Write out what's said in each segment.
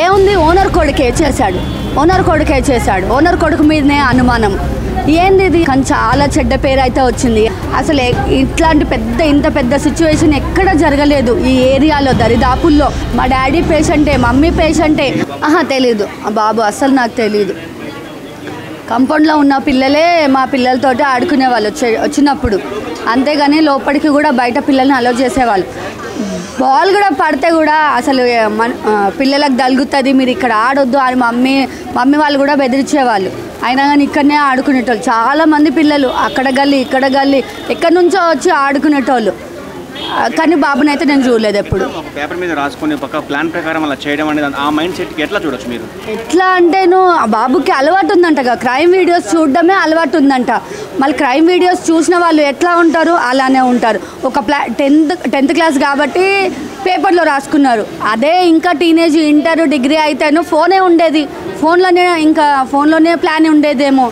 ఏముంది ఓనర్ కొడుకే చేశాడు, ఓనర్ కొడుకు మీదనే అనుమానం. ఏంది ఇది? కానీ చాలా చెడ్డ పేరు అయితే వచ్చింది. అసలు ఇంత పెద్ద సిచ్యువేషన్ ఎక్కడ జరగలేదు ఈ ఏరియాలో, దరిదాపుల్లో. మా డాడీ పేషెంటే, మమ్మీ పేషెంటే. తెలీదు ఆ బాబు, అసలు నాకు తెలీదు. కంపౌండ్లో ఉన్న పిల్లలే మా పిల్లలతోటి ఆడుకునే వాళ్ళు వచ్చినప్పుడు, అంతేగాని లోపలికి కూడా బయట పిల్లల్ని అలౌ చేసేవాళ్ళు. బాల్ కూడా పడితే కూడా అసలు పిల్లలకు తగులుతుంది, మీరు ఇక్కడ ఆడొద్దు అని మమ్మీ వాళ్ళు కూడా బెదిరించేవాళ్ళు. అయినా కానీ ఇక్కడనే ఆడుకునేటోళ్ళు చాలామంది పిల్లలు, అక్కడ గల్లీ ఇక్కడ గల్లీ ఎక్కడి నుంచో వచ్చి ఆడుకునేటోళ్ళు. కానీ బాబుని అయితే నేను చూడలేదు ఎప్పుడు. పేపర్ మీద రాసుకుని ఒక ప్లాన్ ప్రకారం అలా చేయడం అనేది ఆ మైండ్ సెట్కి ఎట్లా చూడొచ్చు మీరు? ఎట్లా అంటే ఆ బాబుకి అలవాటు ఉందంటగా, క్రైమ్ వీడియోస్ చూడడమే అలవాటు ఉందంట. మళ్ళీ క్రైమ్ వీడియోస్ చూసిన వాళ్ళు ఎట్లా ఉంటారు అలానే ఉంటారు. ఒక 10th క్లాస్ కాబట్టి పేపర్లో రాసుకున్నారు. అదే ఇంకా టీనేజ్, ఇంటర్, డిగ్రీ అయితేనో ఫోనే ఉండేది, ఫోన్లోనే ప్లాన్ ఉండేదేమో.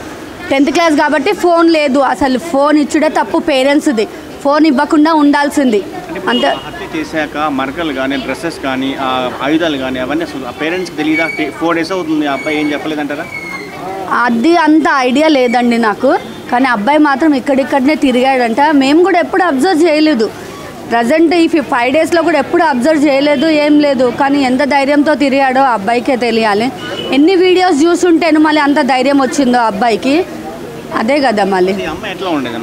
10th క్లాస్ కాబట్టి ఫోన్ లేదు. అసలు ఫోన్ ఇచ్చుడే తప్పు పేరెంట్స్ది, ఫోన్ ఇవ్వకుండా ఉండాల్సింది. అంతే. హత్య చేశాక మరకలు కానీ, డ్రెస్సెస్ కానీ, ఆయుధాలు కానీ అవన్నీ పేరెంట్స్కి తెలియదా? 4 days అవుతుంది, ఆ అబ్బాయి ఏం చెప్పలేదంటారా? అది అంత ఐడియా లేదండి నాకు. కానీ అబ్బాయి మాత్రం ఇక్కడిక్కడనే తిరిగాడంట. మేము కూడా ఎప్పుడు అబ్జర్వ్ చేయలేదు. ప్రజెంట్ ఈ 5 daysలో కూడా ఎప్పుడు అబ్జర్వ్ చేయలేదు, ఏం లేదు. కానీ ఎంత ధైర్యంతో తిరిగాడో అబ్బాయికే తెలియాలి. ఎన్ని వీడియోస్ చూసుంటేను మళ్ళీ అంత ధైర్యం వచ్చిందో అబ్బాయికి, అదే కదా. మళ్ళీ అమ్మాయి ఎట్లా ఉండేది?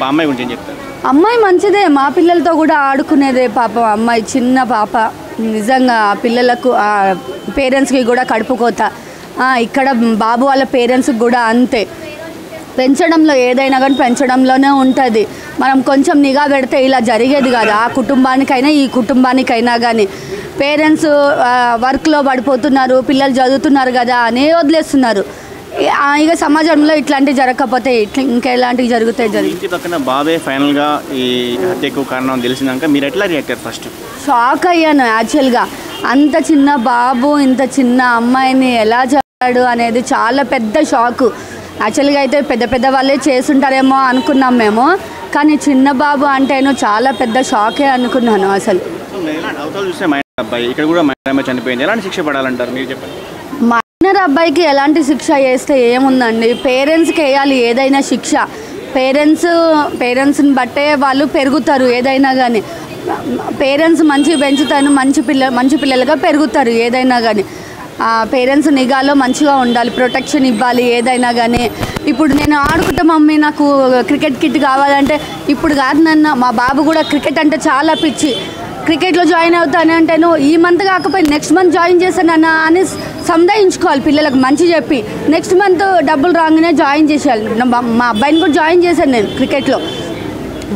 అమ్మాయి గురించి ఏం చెప్తారు? అమ్మాయి మంచిదే, మా పిల్లలతో కూడా ఆడుకునేదే పాప. అమ్మాయి చిన్న పాప, నిజంగా పిల్లలకు పేరెంట్స్కి కూడా కడుపుకోత. ఇక్కడ బాబు వాళ్ళ పేరెంట్స్కి కూడా అంతే. పెంచడంలో ఏదైనా కానీ పెంచడంలోనే ఉంటుంది. మనం కొంచెం నిఘా పెడితే ఇలా జరిగేది కాదు. ఆ కుటుంబానికైనా ఈ కుటుంబానికైనా కానీ పేరెంట్స్ వర్క్లో పడిపోతున్నారు, పిల్లలు చదువుతున్నారు కదా అని వదిలేస్తున్నారు. ఇక సమాజంలో ఇట్లాంటివి జరగకపోతే ఇంకెలాంటివి జరుగుతాయి? ఇంటి పక్కన బాబే ఫైనల్గా ఈ హత్యకు కారణం తెలిసినాక మీరు ఎట్లా రియాక్ట్ అయ్యారు? ఫస్ట్ షాక్ అయ్యాను యాక్చువల్గా. అంత చిన్న బాబు ఇంత చిన్న అమ్మాయిని ఎలా చేశాడు అనేది చాలా పెద్ద షాకు. యాక్చువల్గా అయితే పెద్ద వాళ్ళే చేసుంటారేమో అనుకున్నాం మేము, కానీ చిన్న బాబు అంటేను చాలా పెద్ద షాకే అనుకున్నాను అసలు. చూస్తే అబ్బాయి ఇక్కడ కూడా చనిపోయింది, ఎలాంటి శిక్ష పడాలంటారు మీరు చెప్పండి? మైనర్ అబ్బాయికి ఎలాంటి శిక్ష వేస్తే ఏముందండి, పేరెంట్స్కి వేయాలి ఏదైనా శిక్ష. పేరెంట్స్ని బట్టే వాళ్ళు పెరుగుతారు ఏదైనా కానీ. పేరెంట్స్ మంచి పెంచుతాను, మంచి పిల్లలుగా పెరుగుతారు ఏదైనా కానీ. పేరెంట్స్ నిఘాలో మంచిగా ఉండాలి, ప్రొటెక్షన్ ఇవ్వాలి ఏదైనా కానీ. ఇప్పుడు నేను ఆడుకుంటా మమ్మీ నాకు క్రికెట్ కిట్ కావాలంటే ఇప్పుడు కాదు నన్ను, మా బాబు కూడా క్రికెట్ అంటే చాలా పిచ్చి. క్రికెట్లో జాయిన్ అవుతాను అంటే ఈ మంత్ కాకపోయి నెక్స్ట్ మంత్ జాయిన్ చేశానన్న అని సంధాయించుకోవాలి. పిల్లలకు మంచి చెప్పి నెక్స్ట్ మంత్ డబ్బులు రాగానే జాయిన్ చేసేయాలి. మా అబ్బాయిని కూడా జాయిన్ చేశాను నేను క్రికెట్లో.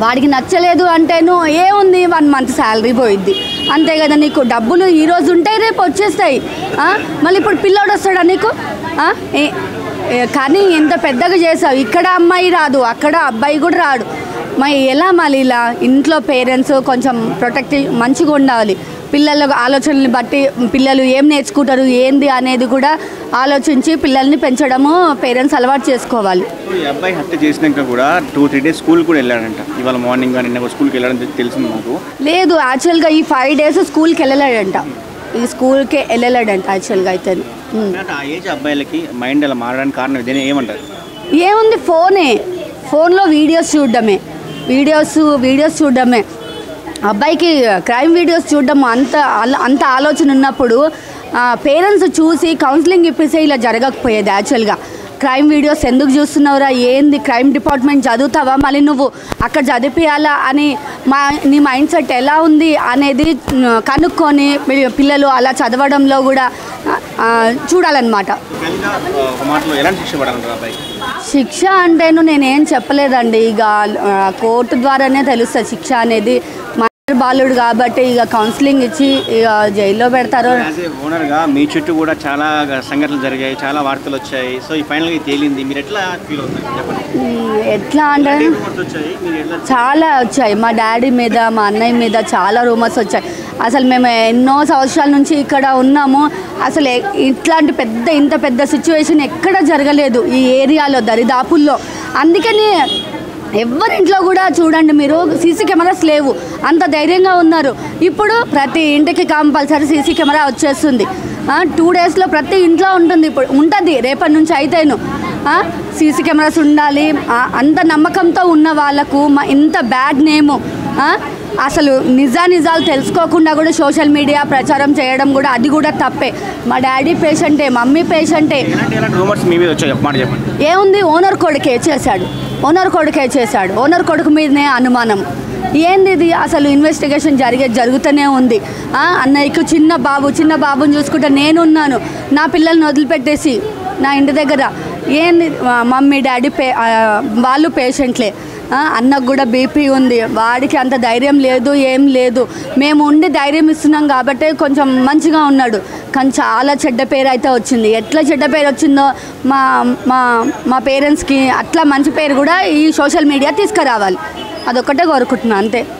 వాడికి నచ్చలేదు అంటేను ఏముంది, 1 month శాలరీ పోయిద్ది అంతే కదా. నీకు డబ్బులు ఈరోజు ఉంటాయి, రేపు వచ్చేస్తాయి. మళ్ళీ ఇప్పుడు పిల్లోడు వస్తాడా నీకు? కానీ ఎంత పెద్దగా చేసావు, ఇక్కడ అమ్మాయి రాదు, అక్కడ అబ్బాయి కూడా రాడు. మరి ఎలా? మళ్ళీ ఇలా ఇంట్లో పేరెంట్స్ కొంచెం ప్రొటెక్టివ్ మంచిగా ఉండాలి. పిల్లల ఆలోచనలు బట్టి పిల్లలు ఏం నేర్చుకుంటారు ఏంది అనేది కూడా ఆలోచించి పిల్లల్ని పెంచడము పేరెంట్స్ అలవాటు చేసుకోవాలి. ఈ అబ్బాయి హత్య చేసినాక కూడా 2-3 days స్కూల్ కూడా వెళ్ళాడంట. ఇవాళ మార్నింగ్ కానీ నిన్న స్కూల్కి వెళ్ళాడని తెలిసింది నాకు. లేదు, యాక్చువల్గా ఈ 5 days స్కూల్కి వెళ్ళలేడంట. ఈ స్కూల్కే వెళ్ళలేడంట యాక్చువల్గా అయితే. ఆ ఏజ్ అబ్బాయిలకి మైండ్ అలా మారడానికి కారణం ఇదే ఏమంటారు? ఏముంది, ఫోన్లో వీడియోస్ చూడడమే. అబ్బాయికి క్రైమ్ వీడియోస్ చూడడం అంత ఆలోచన ఉన్నప్పుడు పేరెంట్స్ చూసి కౌన్సిలింగ్ ఇప్పిస్తే ఇలా జరగకపోయేది. యాక్చువల్గా క్రైమ్ వీడియోస్ ఎందుకు చూస్తున్నావురా, ఏంది క్రైమ్ డిపార్ట్మెంట్ చదువుతావా, మళ్ళీ నువ్వు అక్కడ చదివియాలా అని నీ మైండ్ సెట్ ఎలా ఉంది అనేది కనుక్కొని పిల్లలు అలా చదవడంలో కూడా చూడాలన్నమాట. శిక్ష అంటేను నేనేం చెప్పలేదండి, ఇక కోర్టు ద్వారానే తెలుస్తుంది శిక్ష అనేది. బాలుడు కాబట్టి ఇక కౌన్సిలింగ్ ఇచ్చి ఇక జైల్లో పెడతారు. ఓనర్గా మీ చుట్టూ కూడా చాలా సంఘటనలు జరిగాయి, చాలా వార్తలు వచ్చాయి. సో ఈ ఫైనల్గా తేలింది, మీరు ఎట్లా ఫీల్ అవుతారు? ఎట్లా అంటే చాలా వచ్చాయి. మా డాడీ మీద, మా అన్నయ్య మీద చాలా రూమర్స్ వచ్చాయి. అసలు మేము ఎన్నో సంవత్సరాల నుంచి ఇక్కడ ఉన్నాము. అసలు ఇంత పెద్ద సిచ్యువేషన్ ఎక్కడ జరగలేదు ఈ ఏరియాలో, దరిదాపుల్లో. అందుకని ఎవరింట్లో కూడా చూడండి మీరు, సీసీ కెమెరాస్ లేవు, అంత ధైర్యంగా ఉన్నారు. ఇప్పుడు ప్రతి ఇంటికి కంపల్సరీ సీసీ కెమెరా వచ్చేస్తుంది. 2 డేస్లో ప్రతి ఇంట్లో ఉంటుంది, ఇప్పుడు ఉంటుంది రేపటి నుంచి అయితేను. సీసీ కెమెరాస్ ఉండాలి. అంత నమ్మకంతో ఉన్న వాళ్ళకు ఇంత బ్యాడ్ నేము, అసలు నిజాలు తెలుసుకోకుండా కూడా సోషల్ మీడియా ప్రచారం చేయడం కూడా అది కూడా తప్పే. మా డాడీ పేషెంటే, మమ్మీ పేషెంటే. ఏముంది, ఓనర్ కొడుకే చేశాడు, ఓనర్ కొడుకు మీదనే అనుమానం. ఏంది ఇది అసలు? ఇన్వెస్టిగేషన్ జరుగుతూనే ఉంది. అన్నయ్యకు చిన్న బాబుని చూసుకుంటే నేనున్నాను, నా పిల్లల్ని వదిలిపెట్టేసి నా ఇంటి దగ్గర. ఏంది, మమ్మీ డాడీ వాళ్ళు పేషెంట్లే. అన్నకు కూడా బీపీ ఉంది, వాడికి అంత ధైర్యం లేదు, ఏం లేదు. మేము ఉండి ధైర్యం ఇస్తున్నాం కాబట్టి కొంచెం మంచిగా ఉన్నాడు. కానీ చాలా చెడ్డ పేరు అయితే వచ్చింది. ఎట్లా చెడ్డ పేరు వచ్చిందో మా మా మా పేరెంట్స్కి అట్లా మంచి పేరు కూడా ఈ సోషల్ మీడియా తీసుకురావాలి. అదొక్కటే కోరుకుంటున్నాను, అంతే.